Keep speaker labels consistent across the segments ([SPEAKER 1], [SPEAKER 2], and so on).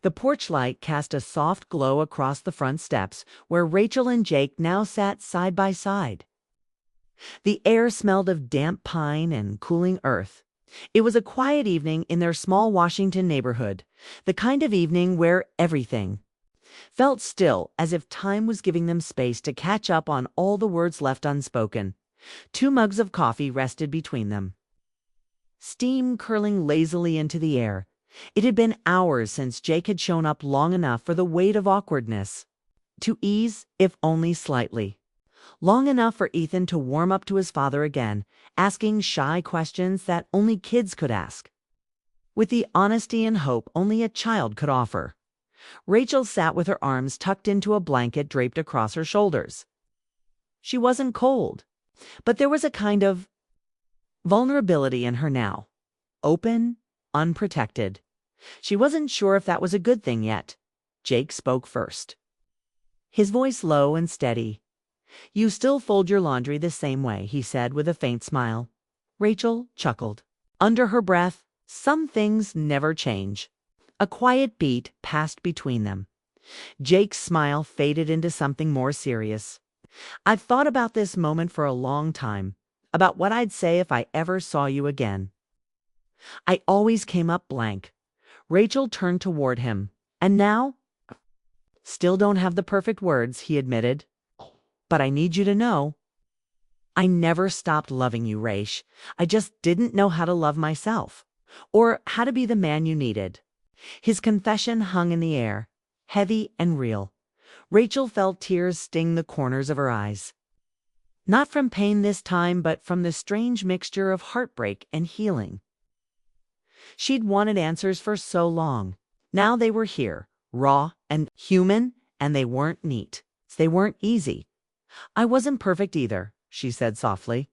[SPEAKER 1] The porch light cast a soft glow across the front steps, where Rachel and Jake now sat side by side. The air smelled of damp pine and cooling earth. It was a quiet evening in their small Washington neighborhood, the kind of evening where everything felt still, as if time was giving them space to catch up on all the words left unspoken. 2 mugs of coffee rested between them, steam curling lazily into the air. It had been hours since Jake had shown up long enough for the weight of awkwardness to ease, if only slightly. Long enough for Ethan to warm up to his father again, asking shy questions that only kids could ask, with the honesty and hope only a child could offer. Rachel sat with her arms tucked into a blanket draped across her shoulders. She wasn't cold, but there was a kind of vulnerability in her now, open, unprotected. She wasn't sure if that was a good thing yet. Jake spoke first, his voice low and steady. "You still fold your laundry the same way," he said with a faint smile. Rachel chuckled. Under her breath, "Some things never change." A quiet beat passed between them. Jake's smile faded into something more serious. "I've thought about this moment for a long time, about what I'd say if I ever saw you again. I always came up blank." Rachel turned toward him. "And now?" "Still don't have the perfect words," he admitted. "But I need you to know, I never stopped loving you, Raish. I just didn't know how to love myself, or how to be the man you needed." His confession hung in the air, heavy and real. Rachel felt tears sting the corners of her eyes. Not from pain this time, but from the strange mixture of heartbreak and healing. She'd wanted answers for so long. Now they were here, raw and human, and they weren't neat. They weren't easy. "I wasn't perfect either," she said softly.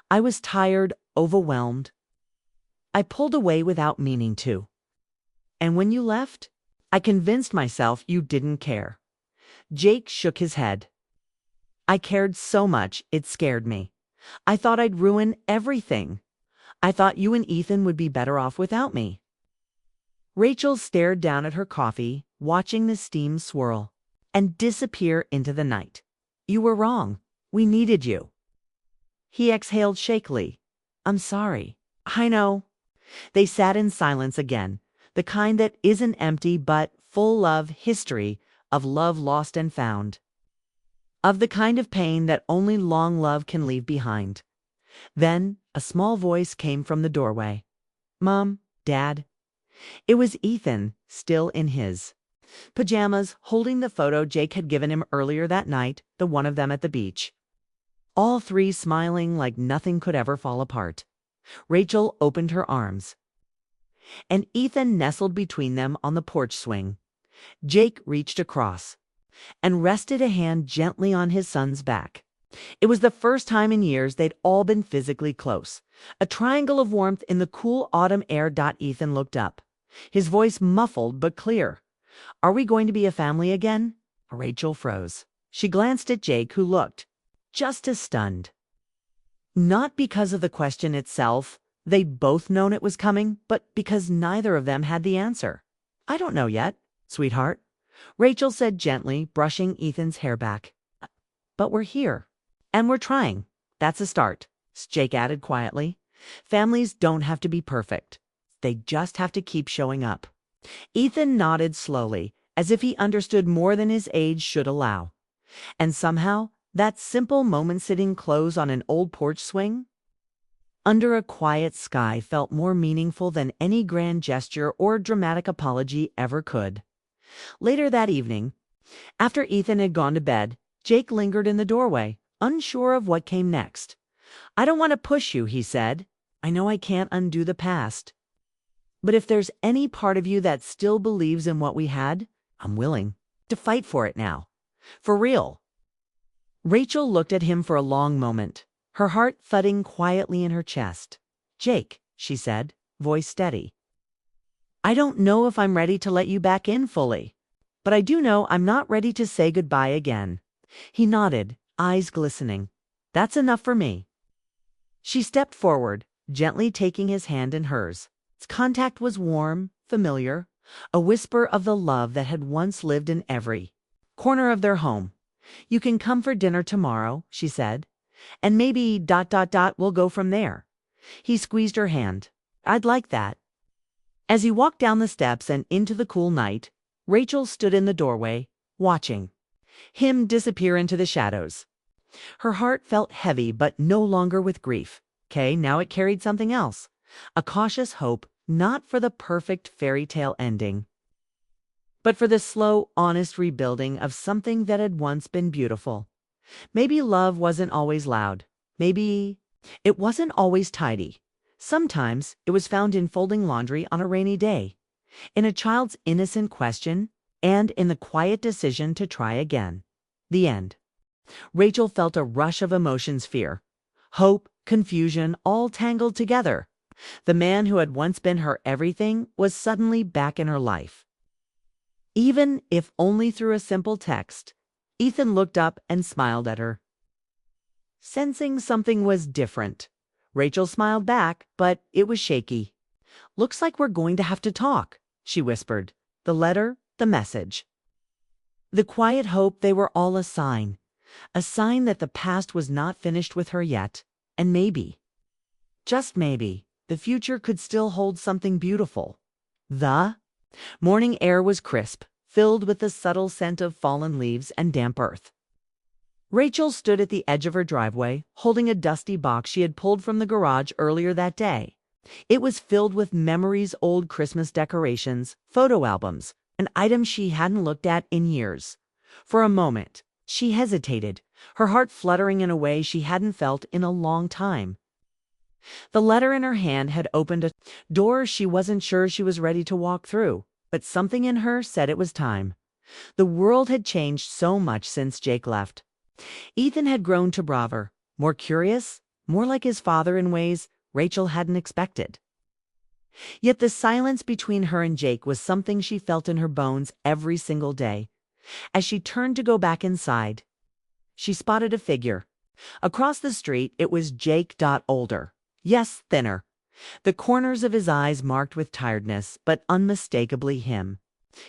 [SPEAKER 1] "I was tired, overwhelmed. I pulled away without meaning to. And when you left, I convinced myself you didn't care." Jake shook his head. "I cared so much, it scared me. I thought I'd ruin everything. I thought you and Ethan would be better off without me." Rachel stared down at her coffee, watching the steam swirl and disappear into the night. "You were wrong. We needed you." He exhaled shakily. "I'm sorry." "I know." They sat in silence again, the kind that isn't empty but full of history, of love lost and found, of the kind of pain that only long love can leave behind. Then a small voice came from the doorway. "Mom, Dad." It was Ethan, still in his pajamas, holding the photo Jake had given him earlier that night, the one of them at the beach. All three smiling like nothing could ever fall apart. Rachel opened her arms, and Ethan nestled between them on the porch swing. Jake reached across and rested a hand gently on his son's back. It was the first time in years they'd all been physically close. A triangle of warmth in the cool autumn air. Ethan looked up, his voice muffled but clear. "Are we going to be a family again?" Rachel froze. She glanced at Jake, who looked just as stunned. Not because of the question itself, they'd both known it was coming, but because neither of them had the answer. "I don't know yet, sweetheart," Rachel said gently, brushing Ethan's hair back. "But we're here, and we're trying. That's a start," Jake added quietly. "Families don't have to be perfect. They just have to keep showing up." Ethan nodded slowly, as if he understood more than his age should allow. And somehow, that simple moment sitting close on an old porch swing, under a quiet sky, felt more meaningful than any grand gesture or dramatic apology ever could. Later that evening, after Ethan had gone to bed, Jake lingered in the doorway, unsure of what came next. "I don't want to push you," he said. "I know I can't undo the past. But if there's any part of you that still believes in what we had, I'm willing to fight for it now. For real." Rachel looked at him for a long moment, her heart thudding quietly in her chest. "Jake," she said, voice steady, "I don't know if I'm ready to let you back in fully, but I do know I'm not ready to say goodbye again." He nodded, eyes glistening. "That's enough for me." She stepped forward, gently taking his hand in hers. Its contact was warm, familiar, a whisper of the love that had once lived in every corner of their home. "You can come for dinner tomorrow," she said, "and maybe ... we'll go from there." He squeezed her hand. "I'd like that." As he walked down the steps and into the cool night, Rachel stood in the doorway, watching him disappear into the shadows. Her heart felt heavy, but no longer with grief. Now it carried something else, a cautious hope, not for the perfect fairy tale ending, but for the slow, honest rebuilding of something that had once been beautiful. Maybe love wasn't always loud. Maybe it wasn't always tidy. Sometimes it was found in folding laundry on a rainy day, in a child's innocent question, and in the quiet decision to try again. The end. Rachel felt a rush of emotions: fear, hope, confusion, all tangled together. The man who had once been her everything was suddenly back in her life. Even if only through a simple text, Ethan looked up and smiled at her, sensing something was different. Rachel smiled back, but it was shaky. "Looks like we're going to have to talk," she whispered. "The letter, the message, the quiet hope, they were all a sign that the past was not finished with her yet, and maybe, just maybe, the future could still hold something beautiful." The morning air was crisp, filled with the subtle scent of fallen leaves and damp earth. Rachel stood at the edge of her driveway, holding a dusty box she had pulled from the garage earlier that day. It was filled with memories, old Christmas decorations, photo albums, and items she hadn't looked at in years. For a moment, she hesitated, her heart fluttering in a way she hadn't felt in a long time. The letter in her hand had opened a door she wasn't sure she was ready to walk through, but something in her said it was time. The world had changed so much since Jake left. Ethan had grown to braver, more curious, more like his father in ways Rachel hadn't expected. Yet the silence between her and Jake was something she felt in her bones every single day. As she turned to go back inside, she spotted a figure. Across the street, it was Jake. Older. Yes, thinner. The corners of his eyes marked with tiredness, but unmistakably him.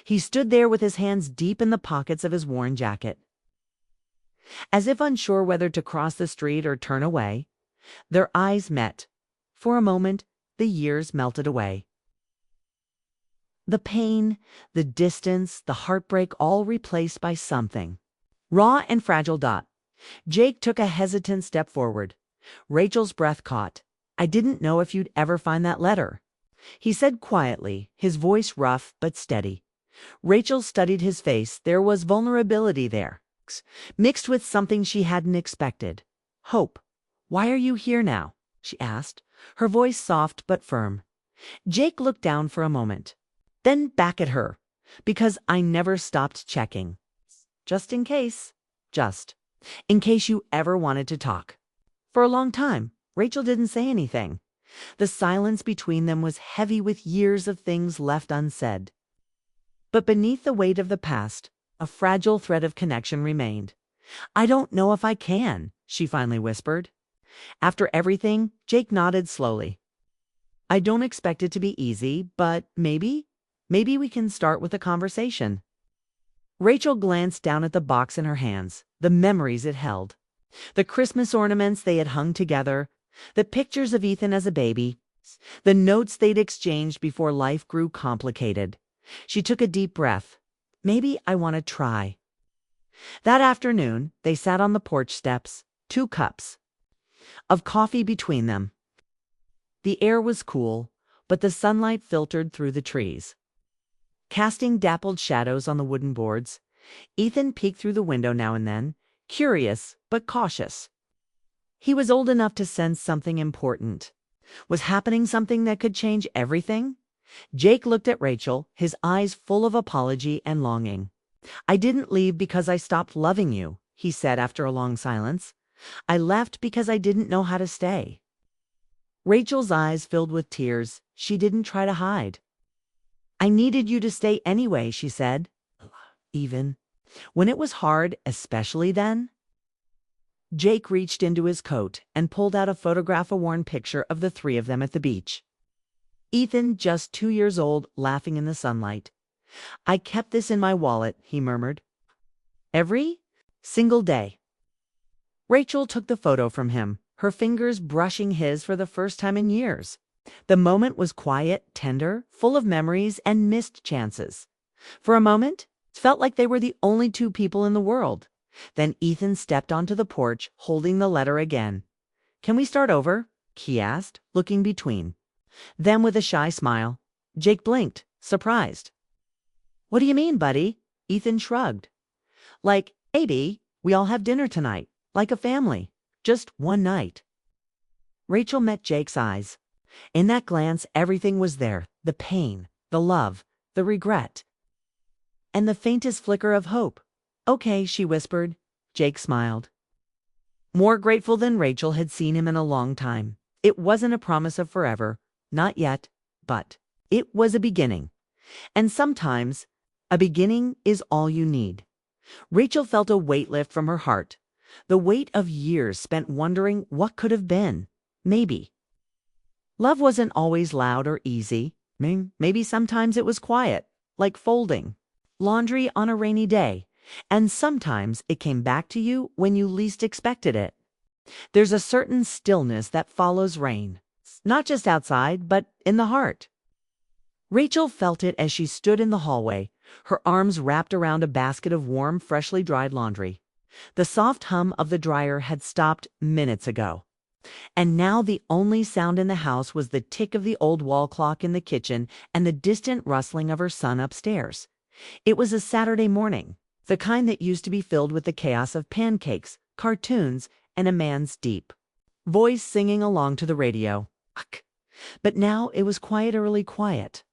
[SPEAKER 1] He stood there with his hands deep in the pockets of his worn jacket, as if unsure whether to cross the street or turn away. Their eyes met. For a moment, the years melted away. The pain, the distance, the heartbreak, all replaced by something raw and fragile. Jake took a hesitant step forward. Rachel's breath caught. "I didn't know if you'd ever find that letter," he said quietly, his voice rough but steady. Rachel studied his face. There was vulnerability there, mixed with something she hadn't expected. "Hope. Why are you here now?" she asked, her voice soft but firm. Jake looked down for a moment, then back at her. "Because I never stopped checking. Just in case. Just in case you ever wanted to talk." For a long time, Rachel didn't say anything. The silence between them was heavy with years of things left unsaid. But beneath the weight of the past, a fragile thread of connection remained. "I don't know if I can," she finally whispered. "After everything," Jake nodded slowly. "I don't expect it to be easy, but maybe we can start with a conversation." Rachel glanced down at the box in her hands, the memories it held. The Christmas ornaments they had hung together, the pictures of Ethan as a baby, the notes they'd exchanged before life grew complicated. She took a deep breath. "Maybe I want to try." That afternoon, they sat on the porch steps, 2 cups of coffee between them. The air was cool, but the sunlight filtered through the trees, casting dappled shadows on the wooden boards. Ethan peeked through the window now and then, curious but cautious. He was old enough to sense something important was happening, something that could change everything. Jake looked at Rachel, his eyes full of apology and longing. "I didn't leave because I stopped loving you," he said after a long silence. "I left because I didn't know how to stay." Rachel's eyes filled with tears she didn't try to hide. "I needed you to stay anyway," she said. "Even when it was hard, especially then." Jake reached into his coat and pulled out a photograph, a worn picture of the 3 of them at the beach. Ethan, just 2 years old, laughing in the sunlight. I kept this in my wallet, he murmured. Every single day. Rachel took the photo from him, her fingers brushing his for the first time in years. The moment was quiet, tender, full of memories and missed chances. For a moment, it felt like they were the only two people in the world. Then Ethan stepped onto the porch, holding the letter again. Can we start over? He asked, looking between. Then with a shy smile, Jake blinked, surprised. What do you mean, buddy? Ethan shrugged. Like, maybe we all have dinner tonight, like a family, just one night. Rachel met Jake's eyes. In that glance, everything was there, the pain, the love, the regret, and the faintest flicker of hope. Okay, she whispered. Jake smiled. More grateful than Rachel had seen him in a long time. It wasn't a promise of forever, not yet, but it was a beginning. And sometimes, a beginning is all you need. Rachel felt a weight lift from her heart, the weight of years spent wondering what could have been, maybe. Love wasn't always loud or easy. Maybe sometimes it was quiet, like folding laundry on a rainy day, and sometimes it came back to you when you least expected it. There's a certain stillness that follows rain, not just outside, but in the heart. Rachel felt it as she stood in the hallway, her arms wrapped around a basket of warm, freshly dried laundry. The soft hum of the dryer had stopped minutes ago. And now the only sound in the house was the tick of the old wall clock in the kitchen and the distant rustling of her son upstairs. It was a Saturday morning, the kind that used to be filled with the chaos of pancakes, cartoons, and a man's deep voice singing along to the radio. But now it was quieterly quiet.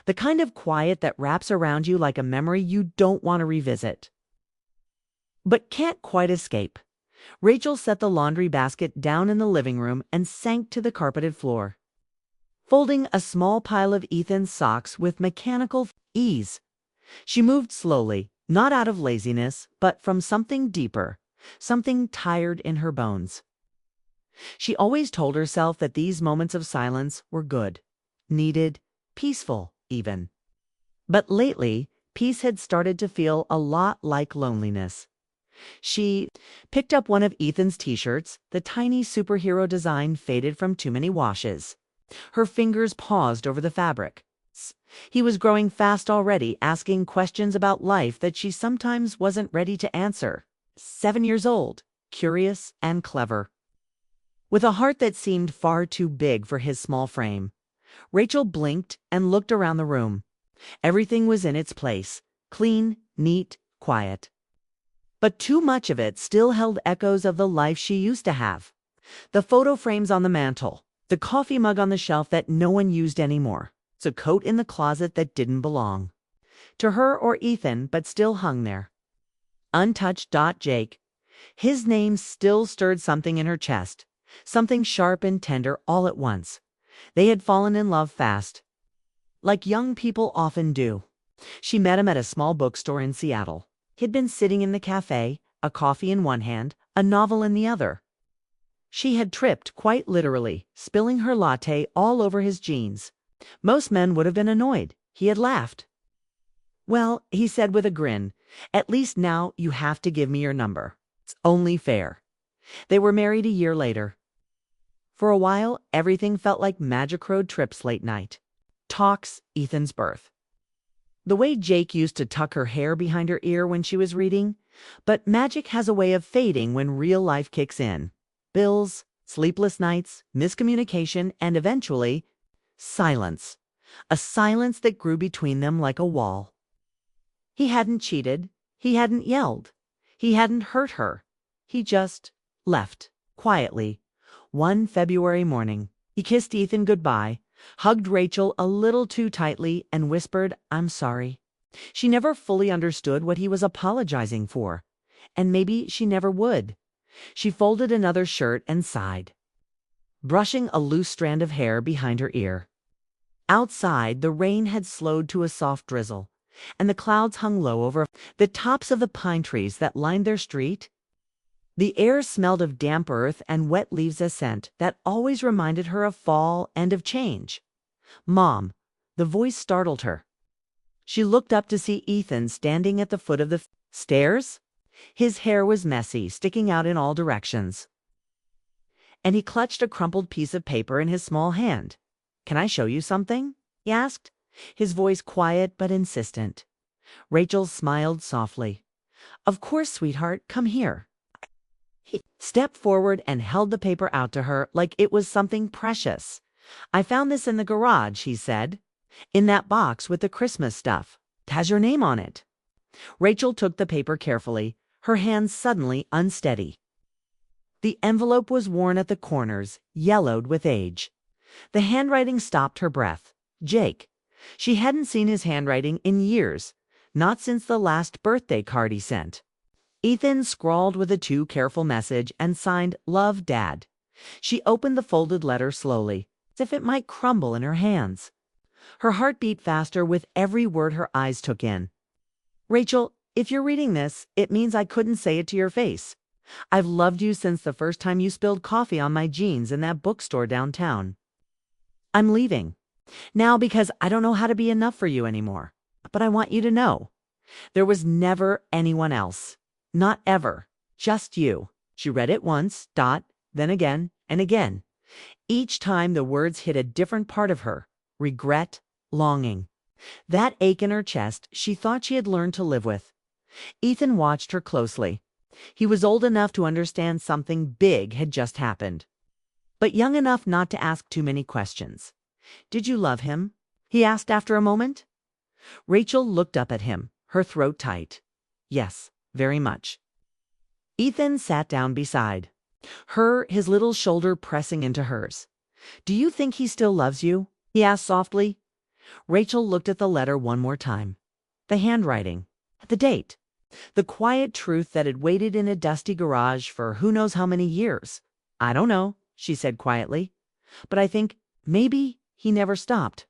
[SPEAKER 1] The kind of quiet that wraps around you like a memory you don't want to revisit, but can't quite escape. Rachel set the laundry basket down in the living room and sank to the carpeted floor, folding a small pile of Ethan's socks with mechanical ease. She moved slowly, not out of laziness, but from something deeper, something tired in her bones. She always told herself that these moments of silence were good, needed, peaceful even. But lately, peace had started to feel a lot like loneliness. She picked up one of Ethan's t-shirts, the tiny superhero design faded from too many washes. Her fingers paused over the fabric. He was growing fast already, asking questions about life that she sometimes wasn't ready to answer. 7 years old, curious and clever. With a heart that seemed far too big for his small frame, Rachel blinked and looked around the room. Everything was in its place, clean, neat, quiet. But too much of it still held echoes of the life she used to have. The photo frames on the mantel, the coffee mug on the shelf that no one used anymore, the coat in the closet that didn't belong to her or Ethan but still hung there. Untouched. Jake. His name still stirred something in her chest, something sharp and tender all at once. They had fallen in love fast, like young people often do. She met him at a small bookstore in Seattle. He'd been sitting in the cafe, a coffee in one hand, a novel in the other. She had tripped, quite literally, spilling her latte all over his jeans. Most men would have been annoyed. He had laughed. Well, he said with a grin, at least now you have to give me your number. It's only fair. They were married a year later. For a while, everything felt like magic road trips late night. Talks, Ethan's birth. The way Jake used to tuck her hair behind her ear when she was reading. But magic has a way of fading when real life kicks in. Bills, sleepless nights, miscommunication, and eventually, silence. A silence that grew between them like a wall. He hadn't cheated. He hadn't yelled. He hadn't hurt her. He just left, quietly. One February morning, he kissed Ethan goodbye, hugged Rachel a little too tightly, and whispered, "I'm sorry." She never fully understood what he was apologizing for, and maybe she never would. She folded another shirt and sighed, brushing a loose strand of hair behind her ear. Outside, the rain had slowed to a soft drizzle, and the clouds hung low over the tops of the pine trees that lined their street. The air smelled of damp earth and wet leaves, a scent that always reminded her of fall and of change. Mom. The voice startled her. She looked up to see Ethan standing at the foot of the stairs. His hair was messy, sticking out in all directions. And he clutched a crumpled piece of paper in his small hand. "Can I show you something?" he asked, his voice quiet but insistent. Rachel smiled softly. "Of course, sweetheart, come here." He stepped forward and held the paper out to her like it was something precious. "I found this in the garage," he said. "In that box with the Christmas stuff. It has your name on it." Rachel took the paper carefully, her hands suddenly unsteady. The envelope was worn at the corners, yellowed with age. The handwriting stopped her breath. Jake. She hadn't seen his handwriting in years, not since the last birthday card he sent. Ethan scrawled with a too careful message and signed "Love, Dad." She opened the folded letter slowly, as if it might crumble in her hands. Her heart beat faster with every word her eyes took in. "Rachel, if you're reading this, it means I couldn't say it to your face. I've loved you since the first time you spilled coffee on my jeans in that bookstore downtown. I'm leaving now because I don't know how to be enough for you anymore. But I want you to know, there was never anyone else. Not ever. Just you." She read it once, then again and again. Each time the words hit a different part of her. Regret, longing. That ache in her chest she thought she had learned to live with. Ethan watched her closely. He was old enough to understand something big had just happened, but young enough not to ask too many questions. "Did you love him?" he asked after a moment. Rachel looked up at him, her throat tight. "Yes, very much." Ethan sat down beside her, his little shoulder pressing into hers. "Do you think he still loves you?" he asked softly. Rachel looked at the letter one more time. The handwriting, the date, the quiet truth that had waited in a dusty garage for who knows how many years. "I don't know," she said quietly, "but I think maybe he never stopped."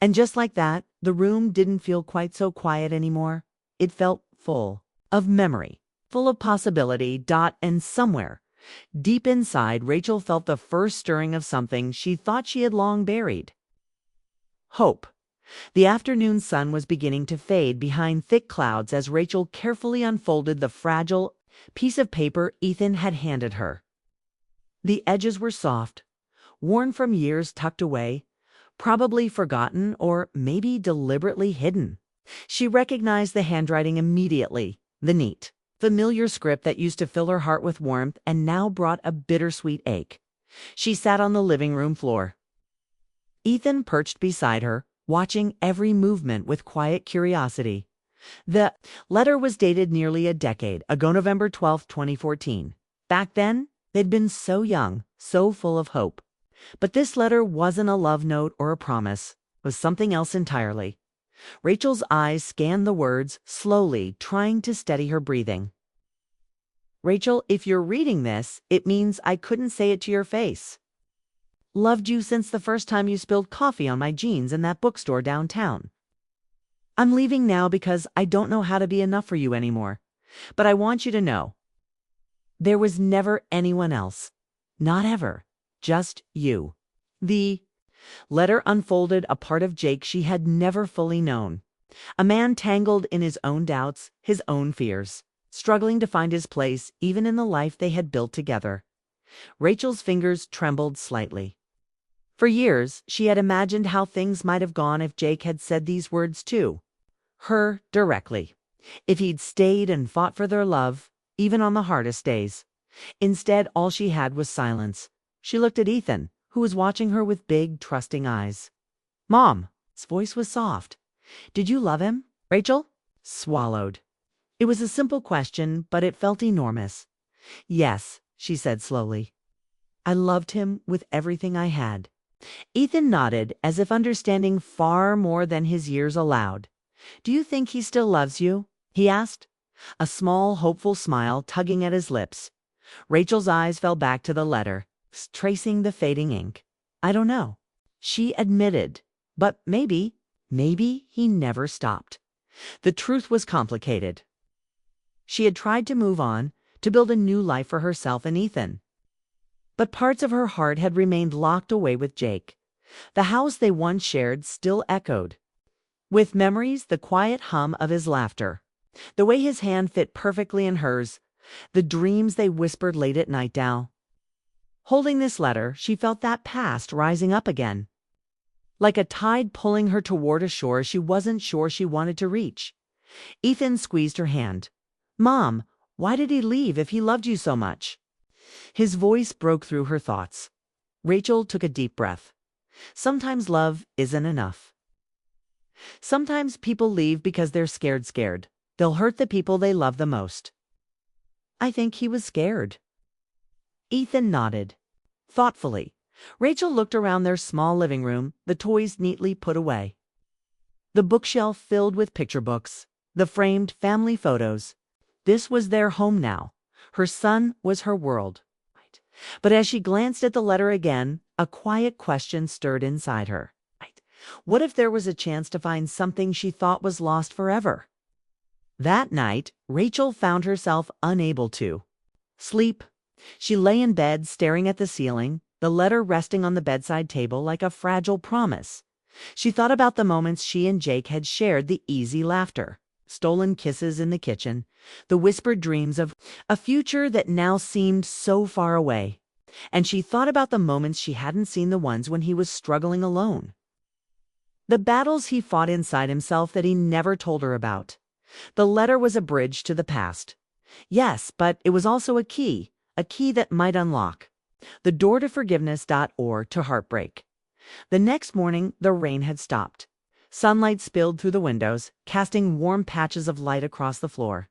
[SPEAKER 1] And just like that, the room didn't feel quite so quiet anymore. It felt full of memory, full of possibility, and somewhere deep inside, Rachel felt the first stirring of something she thought she had long buried. Hope. The afternoon sun was beginning to fade behind thick clouds as Rachel carefully unfolded the fragile piece of paper Ethan had handed her. The edges were soft, worn from years tucked away, probably forgotten or maybe deliberately hidden. She recognized the handwriting immediately, the neat, familiar script that used to fill her heart with warmth and now brought a bittersweet ache. She sat on the living room floor. Ethan perched beside her, watching every movement with quiet curiosity. The letter was dated nearly a decade ago, November 12, 2014. Back then, they'd been so young, so full of hope. But this letter wasn't a love note or a promise. It was something else entirely. Rachel's eyes scanned the words, slowly, trying to steady her breathing. "Rachel, if you're reading this, it means I couldn't say it to your face. Loved you since the first time you spilled coffee on my jeans in that bookstore downtown. I'm leaving now because I don't know how to be enough for you anymore. But I want you to know, there was never anyone else. Not ever. Just you." The letter unfolded a part of Jake she had never fully known. A man tangled in his own doubts, his own fears, struggling to find his place even in the life they had built together. Rachel's fingers trembled slightly. For years, she had imagined how things might have gone if Jake had said these words too. Her directly. If he'd stayed and fought for their love, even on the hardest days. Instead, all she had was silence. She looked at Ethan, who was watching her with big, trusting eyes. "Mom," his voice was soft. "Did you love him?" Rachel swallowed. It was a simple question, but it felt enormous. "Yes," she said slowly. "I loved him with everything I had." Ethan nodded, as if understanding far more than his years allowed. "Do you think he still loves you?" he asked, a small, hopeful smile tugging at his lips. Rachel's eyes fell back to the letter, tracing the fading ink. "I don't know," she admitted, "but maybe he never stopped." The truth was complicated. She had tried to move on, to build a new life for herself and Ethan. But parts of her heart had remained locked away with Jake. The house they once shared still echoed, with memories, the quiet hum of his laughter, the way his hand fit perfectly in hers, the dreams they whispered late at night down. Holding this letter, she felt that past rising up again, like a tide pulling her toward a shore she wasn't sure she wanted to reach. Ethan squeezed her hand. "Mom, why did he leave if he loved you so much?" His voice broke through her thoughts. Rachel took a deep breath. Sometimes love isn't enough. Sometimes people leave because they're scared. They'll hurt the people they love the most. "I think he was scared." Ethan nodded. Thoughtfully, Rachel looked around their small living room, the toys neatly put away, the bookshelf filled with picture books, the framed family photos. This was their home now. Her son was her world. But as she glanced at the letter again, a quiet question stirred inside her. What if there was a chance to find something she thought was lost forever? That night, Rachel found herself unable to sleep. She lay in bed staring at the ceiling, the letter resting on the bedside table like a fragile promise. She thought about the moments she and Jake had shared, the easy laughter, stolen kisses in the kitchen, the whispered dreams of a future that now seemed so far away. And she thought about the moments she hadn't seen, the ones when he was struggling alone, the battles he fought inside himself that he never told her about. The letter was a bridge to the past. Yes, but it was also a key that might unlock the door to forgiveness or to heartbreak. The next morning, the rain had stopped. Sunlight spilled through the windows, casting warm patches of light across the floor.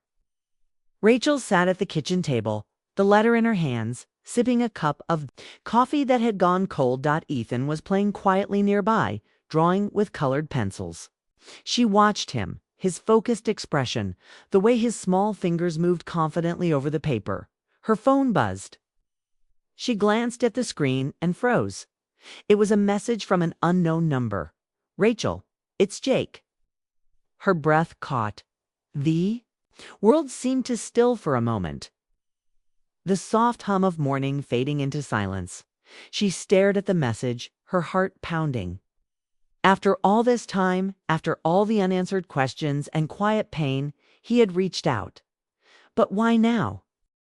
[SPEAKER 1] Rachel sat at the kitchen table, the letter in her hands, sipping a cup of coffee that had gone cold. Ethan was playing quietly nearby, drawing with colored pencils. She watched him, his focused expression, the way his small fingers moved confidently over the paper. Her phone buzzed. She glanced at the screen and froze. It was a message from an unknown number. "Rachel, it's Jake." Her breath caught. The world seemed to still for a moment, the soft hum of morning fading into silence. She stared at the message, her heart pounding. After all this time, after all the unanswered questions and quiet pain, he had reached out. But why now?